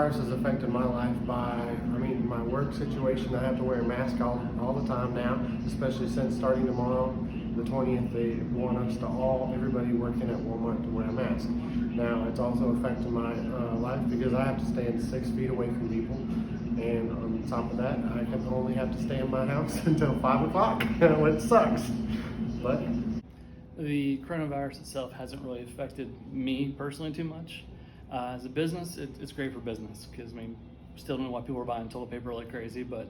coronavirus has affected my life my work situation. I have to wear a mask all the time now, especially since starting tomorrow, the 20th, they want us to everybody working at Walmart to wear a mask. Now, it's also affected my life because I have to stand 6 feet away from people. And on top of that, I can only have to stay in my house until 5 o'clock, which sucks. But the coronavirus itself hasn't really affected me personally too much. As a business, it's great for business because still don't know why people are buying toilet paper like crazy, but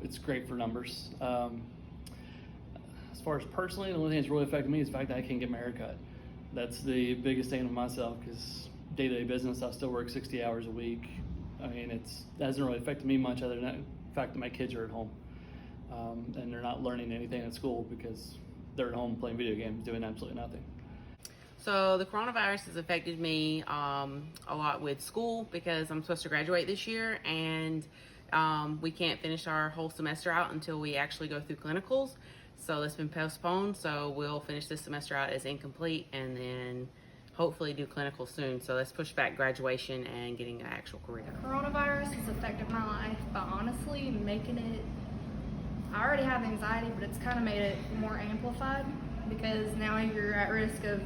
it's great for numbers. As far as personally, the only thing that's really affected me is the fact that I can't get my hair cut. That's the biggest thing with myself because day-to-day business, I still work 60 hours a week. That hasn't really affected me much other than the fact that my kids are at home and they're not learning anything at school because they're at home playing video games, doing absolutely nothing. So the coronavirus has affected me a lot with school because I'm supposed to graduate this year, and we can't finish our whole semester out until we actually go through clinicals. So that's been postponed. So we'll finish this semester out as incomplete and then hopefully do clinical soon. So let's push back graduation and getting an actual career. Coronavirus has affected my life, but honestly, I already have anxiety, but it's kind of made it more amplified because now you're at risk of,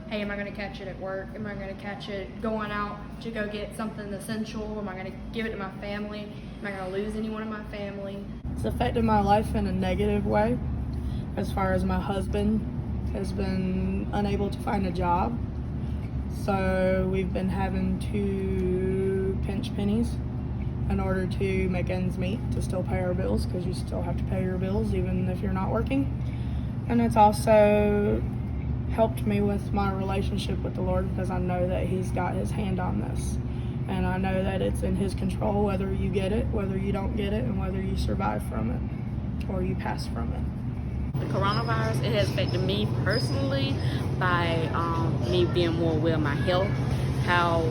hey, am I going to catch it at work? Am I going to catch it going out to go get something essential? Am I going to give it to my family? Am I going to lose anyone in my family? It's affected my life in a negative way, as far as my husband has been unable to find a job. So we've been having to pinch pennies in order to make ends meet, to still pay our bills, because you still have to pay your bills even if you're not working. And it's also helped me with my relationship with the Lord because I know that He's got His hand on this. And I know that it's in His control whether you get it, whether you don't get it, and whether you survive from it or you pass from it. The coronavirus, it has affected me personally by me being more aware of my health, how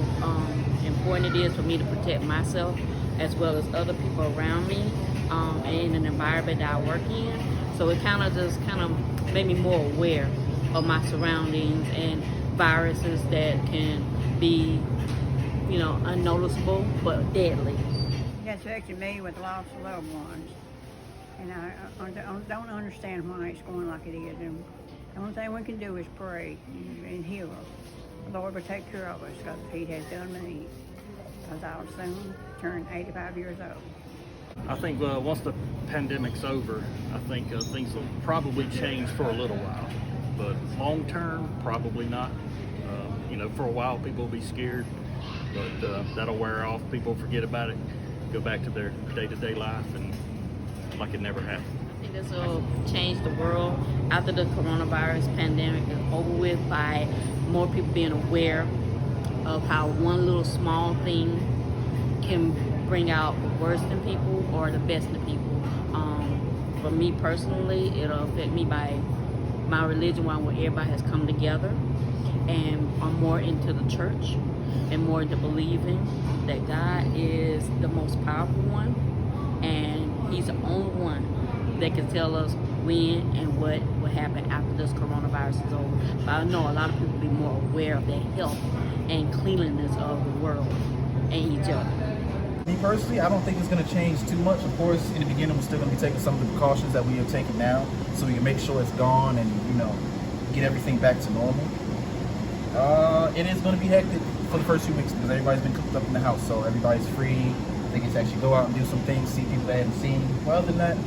important it is for me to protect myself as well as other people around me and in an environment that I work in. So it kind of made me more aware of my surroundings and viruses that can be, unnoticeable but deadly. It's affected me with loss of loved ones. And I don't understand why it's going like it is. And the only thing we can do is pray and heal us. The Lord will take care of us because He has done me. Because I'll soon turn 85 years old. I think once the pandemic's over, I think things will probably change for a little while. But long term, probably not. For a while, people will be scared, but that'll wear off. People forget about it, go back to their day-to-day life, and like it never happened. I think this will change the world after the coronavirus pandemic is over with by more people being aware of how one little small thing can bring out the worst in people or the best in people. For me personally, it'll affect me by my religion, where everybody has come together and I'm more into the church and more into believing that God is the most powerful one and He's the only one that can tell us when and what will happen after this coronavirus is over. But I know a lot of people will be more aware of their health and cleanliness of the world and each other. Me personally, I don't think it's going to change too much. Of course, in the beginning, we're still going to be taking some of the precautions that we have taken now so we can make sure it's gone and, get everything back to normal. It is going to be hectic for the first few weeks because everybody's been cooped up in the house, so everybody's free. They get to actually go out and do some things, see people they haven't seen. Well, other than that,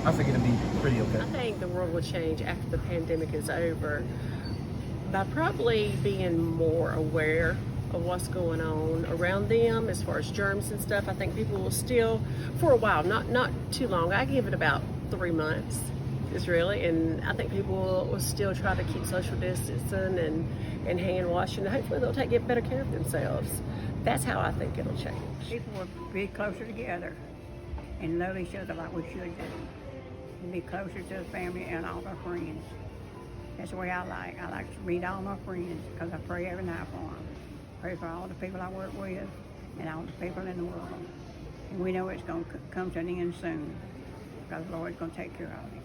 I think it'll be pretty okay. I think the world will change after the pandemic is over by probably being more aware of what's going on around them as far as germs and stuff. I think people will still, for a while, not too long. I give it about 3 months, is really, and I think people will still try to keep social distancing and hand washing. Hopefully they'll get better care of themselves. That's how I think it'll change. People will be closer together and love each other like we should do. And be closer to the family and all our friends. That's the way I like. I like to meet all my friends because I pray every night for them. Pray for all the people I work with and all the people in the world. And we know it's going to come to an end soon because the Lord's going to take care of it.